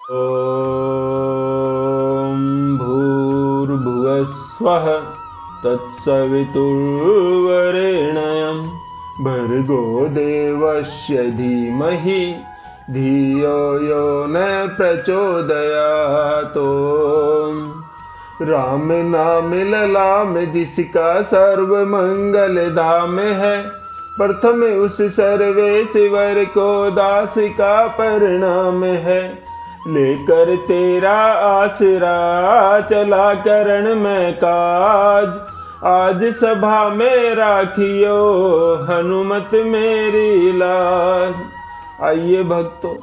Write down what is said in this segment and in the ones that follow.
ॐ भूर्भुवस्वः तत्सवितुर्वरेण्यं भर्गो देवस्य धीमहि धियो यो न प्रचोदयात्। राम नाम ललाम जिसका सर्व मंगल धाम है, प्रथम उस सर्वेश्वर को दास का परिणाम है। लेकर तेरा आसरा चला करण में काज, आज सभा में राखियो हनुमत मेरी लाज। आइए भक्तों,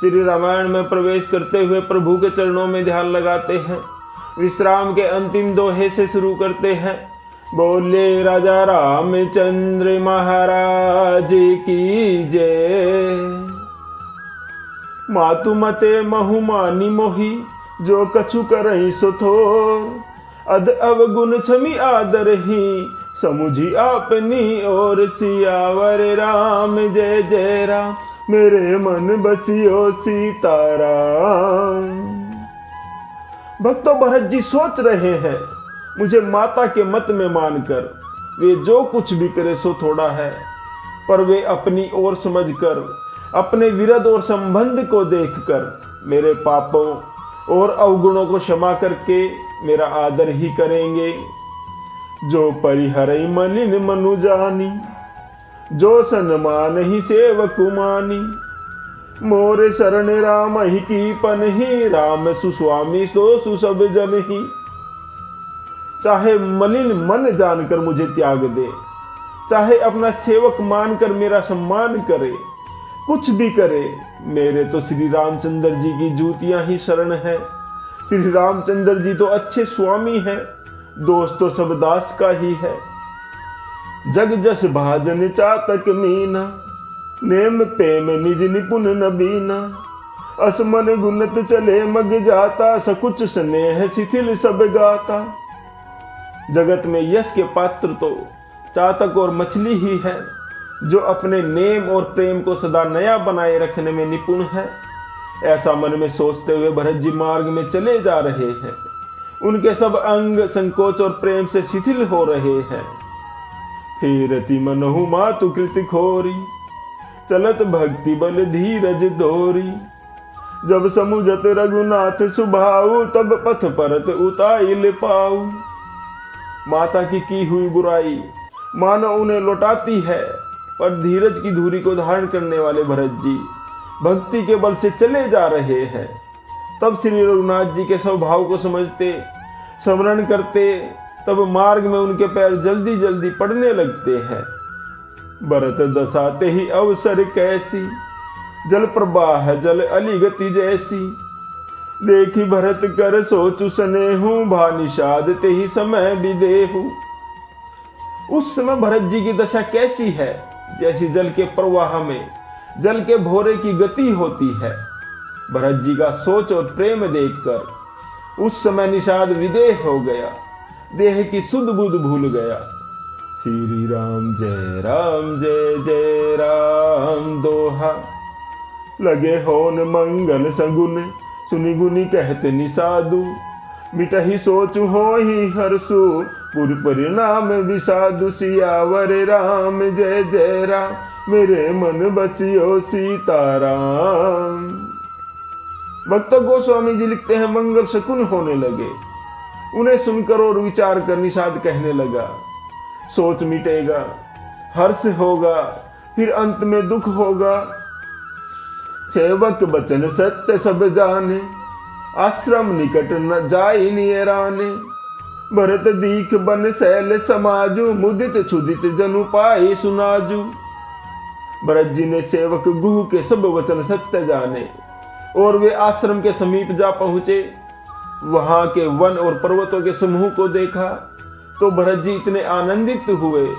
श्री रामायण में प्रवेश करते हुए प्रभु के चरणों में ध्यान लगाते हैं। विश्राम के अंतिम दोहे से शुरू करते हैं। बोले राजा रामचंद्र महाराज की जय। मातु मते महु मानी मोही, जो कछु करहि सो थोर। अध अवगुण छमि आदर ही, समुझी आपनी ओर। सियावर राम जय जय राम, मेरे मन बसियो सीताराम। भक्तों, भरत जी सोच रहे हैं, मुझे माता के मत में मानकर वे जो कुछ भी करे सो थोड़ा है, पर वे अपनी ओर समझकर, अपने विरध और संबंध को देखकर मेरे पापों और अवगुणों को क्षमा करके मेरा आदर ही करेंगे। जो परिहरई मलिन मनु जानी, जो सन्मान ही सेवक मानी। मोरे शरण राम ही की पन ही, राम सुस्वामी सो सुसब जन ही। चाहे मलिन मन जानकर मुझे त्याग दे, चाहे अपना सेवक मानकर मेरा सम्मान करे, कुछ भी करे, मेरे तो श्री रामचंद्र जी की जूतियां ही शरण है। श्री रामचंद्र जी तो अच्छे स्वामी हैं, दोस्त तो सब दास का ही है। जग जस भाजन चातक मीना, नेम प्रेम निज निपुण नबीना। असमन गुणत चले मग जाता, सकुच स्नेह शिथिल सब गाता। जगत में यश के पात्र तो चातक और मछली ही है, जो अपने नेम और प्रेम को सदा नया बनाए रखने में निपुण है। ऐसा मन में सोचते हुए भरत जी मार्ग में चले जा रहे हैं। उनके सब अंग संकोच और प्रेम से शिथिल हो रहे हैं। फिरति मनहु मातु कृति खोरी, चलत भक्ति बल धीरज धोरी। जब समुझत रघुनाथ सुभाऊ, तब पथ परत उताइल पाऊ। माता की हुई बुराई मानो उन्हें लौटाती है, पर धीरज की धुरी को धारण करने वाले भरत जी भक्ति के बल से चले जा रहे हैं। तब श्री रघुनाथ जी के स्वभाव को समझते, स्मरण करते, तब मार्ग में उनके पैर जल्दी जल्दी पड़ने लगते हैं। भरत दसाते ही अवसर कैसी, जल प्रवाह जल अली गति जैसी। देखी भरत कर सोचु स्नेहु, भा निषाद ते ही समय विदेहु। उस समय भरत जी की दशा कैसी है, जैसी जल के प्रवाह में जल के भोरे की गति होती है। भरत जी का सोच और प्रेम देखकर उस समय निषाद विदेह हो गया, देह की सुध बुध भूल गया। श्री राम जय जय राम दोहा। लगे होन मंगल सगुन, सुनि गुनी कहते निसादु। मिटहि सोचु हो ही हरसु, पुर परिणाम विषादु। सियावर राम जय जय राम, मेरे मन बसियो सीताराम। भक्त गोस्वामी जी लिखते हैं, मंगल शकुन होने लगे। उन्हें सुनकर और विचार कर निषाद कहने लगा, सोच मिटेगा, हर्ष होगा, फिर अंत में दुख होगा। सेवक बचन सत्य सब जाने, आश्रम निकट न जाई नियराने। भरत दीख बन शैल समाजु, मुदित क्षुदित जनु पाए सुनाजु। भरत जी ने सेवक गुह के सब वचन सत्य जाने और वे आश्रम के समीप जा पहुंचे। वहां के वन और पर्वतों के समूह को देखा तो भरत जी इतने आनंदित हुए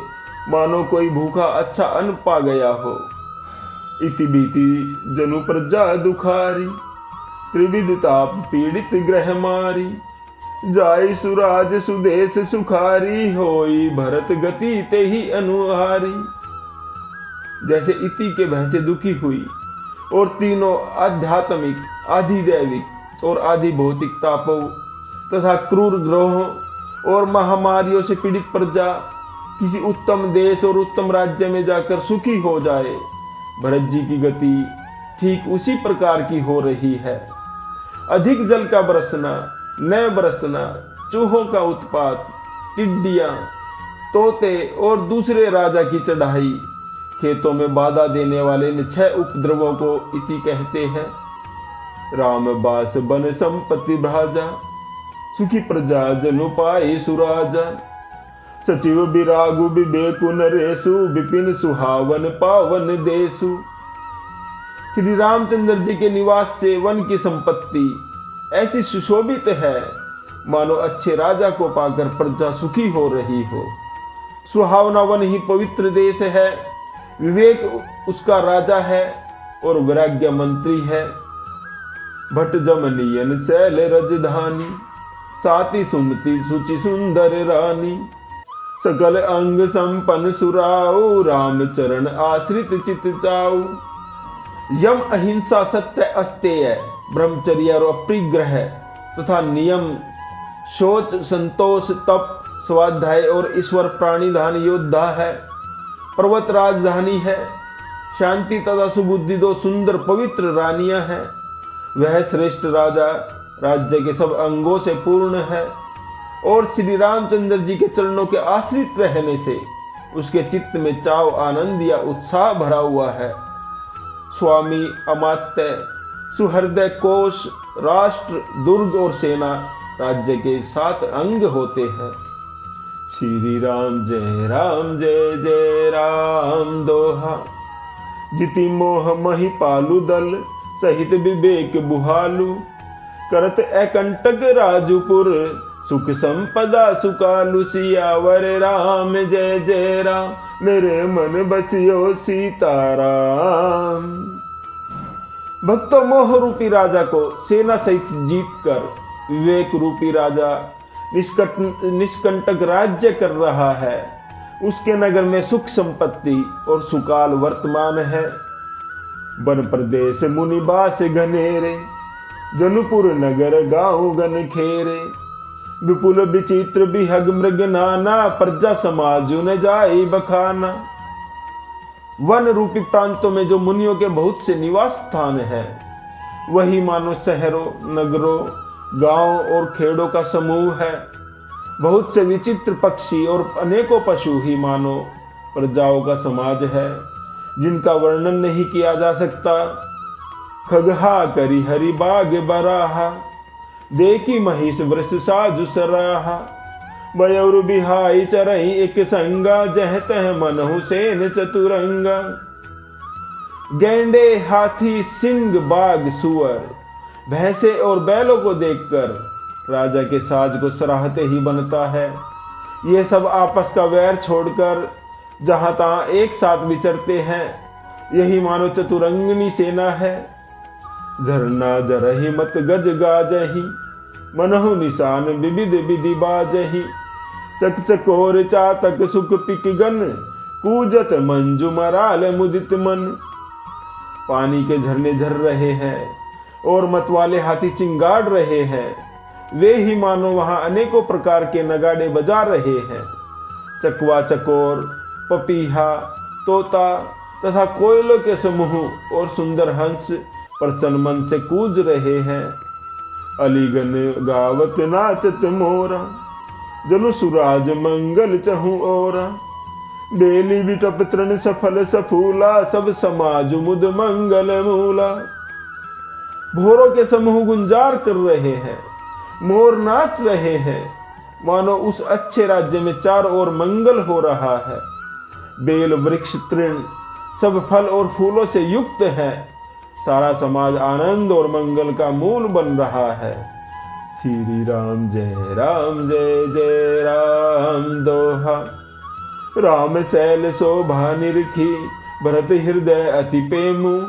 मानो कोई भूखा अच्छा अन्न पा गया हो। इति बीती जनु प्रजा दुखारी, त्रिविध ताप पीड़ित ग्रह मारी। जाय सुराज सुदेश सुखारी, होई भरत गति ते ही अनुहारी। जैसे इति के भय से दुखी हुई और तीनों आध्यात्मिक आधि दैविक और आधि भौतिक तापों तथा क्रूर ग्रहों और महामारियों से पीड़ित प्रजा किसी उत्तम देश और उत्तम राज्य में जाकर सुखी हो जाए। भरत जी की गति ठीक उसी प्रकार की हो रही है। अधिक जल का बरसना, न बरसना, चूहों का उत्पात, टिड्डियां, तोते और दूसरे राजा की चढ़ाई, खेतों में बाधा देने वाले इन 6 उपद्रवों को इति कहते हैं। राम बास बन संपत्ति भ्राजा, सुखी प्रजा जनु पाई सुराजा। सचिव विरागु विवेकु नरेशु, विपिन सुहावन पावन देशु। श्री रामचंद्र जी के निवास से वन की संपत्ति ऐसी सुशोभित है मानो अच्छे राजा को पाकर प्रजा सुखी हो रही हो। सुहावना वन ही पवित्र देश है, विवेक उसका राजा है और वैराग्य मंत्री है। भट जमनियन शैल रजधानी, साति सुमति सुचि सुंदर रानी। सकल अंग संपन्न सुराऊ, राम चरण आश्रित चित चाऊ। यम अहिंसा सत्य अस्तेय, ब्रह्मचर्य और अपरिग्रह तथा नियम, शौच संतोष तप स्वाध्याय और ईश्वर प्राणिधान योद्धा है। पर्वत राजधानी है, शांति तथा सुबुद्धि 2 सुंदर पवित्र रानियां हैं। वह श्रेष्ठ राजा राज्य के सब अंगों से पूर्ण है और श्री रामचंद्र जी के चरणों के आश्रित रहने से उसके चित्त में चाव, आनंद या उत्साह भरा हुआ है। स्वामी, अमात्य, सुहृदय, कोश, राष्ट्र, दुर्ग और सेना राज्य के 7 अंग होते हैं। श्री राम जय जय राम दोहा। जिति मोह मही पालु दल, सहित विवेक बुहालु। करत एकंटक राजुपुर, सुख संपदा सुकालु। सियावर राम जय राम, मेरे मन बसियो सीताराम। भक्तों, मोह रूपी राजा को सेना सहित जीत कर विवेक रूपी राजा निष्कंटक राज्य कर रहा है। उसके नगर में सुख संपत्ति और सुकाल वर्तमान है। वन प्रदेश मुनिबास घनेरे, जनुपुर नगर गाँव गन खेरे। विपुल विचित्र बिहग मृग नाना, प्रजा समाजु न जाई बखाना। वन रूपी प्रांतों में जो मुनियों के बहुत से निवास स्थान है, वही मानो शहरों, नगरों, गांव और खेड़ों का समूह है। बहुत से विचित्र पक्षी और अनेकों पशु ही मानो प्रजाओं का समाज है, जिनका वर्णन नहीं किया जा सकता। खगहा करी हरि बाग बराहा, देखी महिष वृष साजु सराहा। बयौर बिहाई चरई एक संगा, जह तह मनहु सेन चतुरंगा। गैंडे, हाथी, सिंह, बाघ, सुअर, भैंसे और बैलों को देखकर राजा के साज को सराहते ही बनता है। ये सब आपस का वैर छोड़कर जहां तहां एक साथ विचरते हैं। यही मानो चतुरंगनी सेना है। झरना जरही मत गज गाजही, मनहु निशान विविध विधि बाजही। चक चकोर चातक सुख पिकगन, कूजत मंजू मराल मुदित मन। पानी के झरने झर रहे हैं और मतवाले हाथी चिंगाड़ रहे हैं। वे ही मानो वहां अनेकों प्रकार के नगाड़े बजा रहे हैं। चकवा, चकोर, पपीहा, तोता तथा कोयलों के समूह और सुंदर हंस प्रसन्न मन से कूज रहे हैं। अलीगन गावत नाचत मोरा, जनु सुराज मंगल चहु ओरा। बेली बिटप तृण सफल सफूला, सब समाज मुद मंगल मूला। भोरों के समूह गुंजार कर रहे हैं, मोर नाच रहे हैं, मानो उस अच्छे राज्य में चारों ओर मंगल हो रहा है। बेल, वृक्ष, तृण सब फल और फूलों से युक्त है। सारा समाज आनंद और मंगल का मूल बन रहा है। श्री राम जय राम दोहा। राम शैल शोभा निरखी, भरत हृदय अति प्रेमु।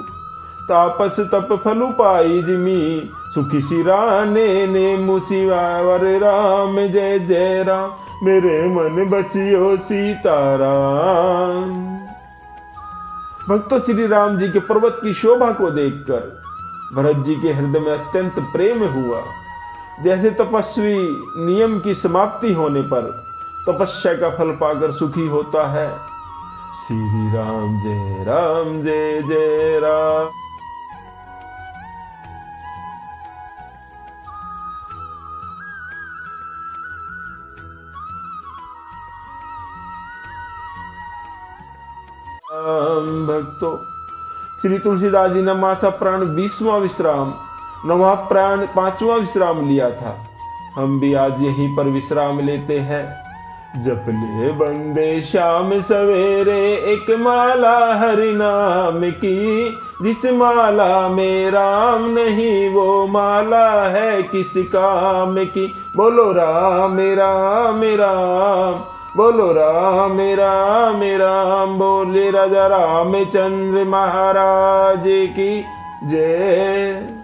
तापस तप फलु पाई जिमी, सुखी सिराने नेमु। सियावर राम जय राम, मेरे मन बसियो सीताराम। भक्तों, श्री राम जी के पर्वत की शोभा को देखकर भरत जी के हृदय में अत्यंत प्रेम हुआ। जैसे तपस्वी नियम की समाप्ति होने पर तपस्या का फल पाकर सुखी होता है। श्री राम जय जय राम। भक्तों, श्री तुलसीदास जी ने मासा प्राण 20वां विश्राम, नवा प्राण 5वां विश्राम लिया था। हम भी आज यहीं पर विश्राम लेते हैं। जप ले बंदे शाम सवेरे एक माला हरि नाम की, जिस माला में राम नहीं वो माला है किस काम की। बोलो राम राम राम, बोलो राम राम राम, बोले राजा रामचंद्र महाराज की जय।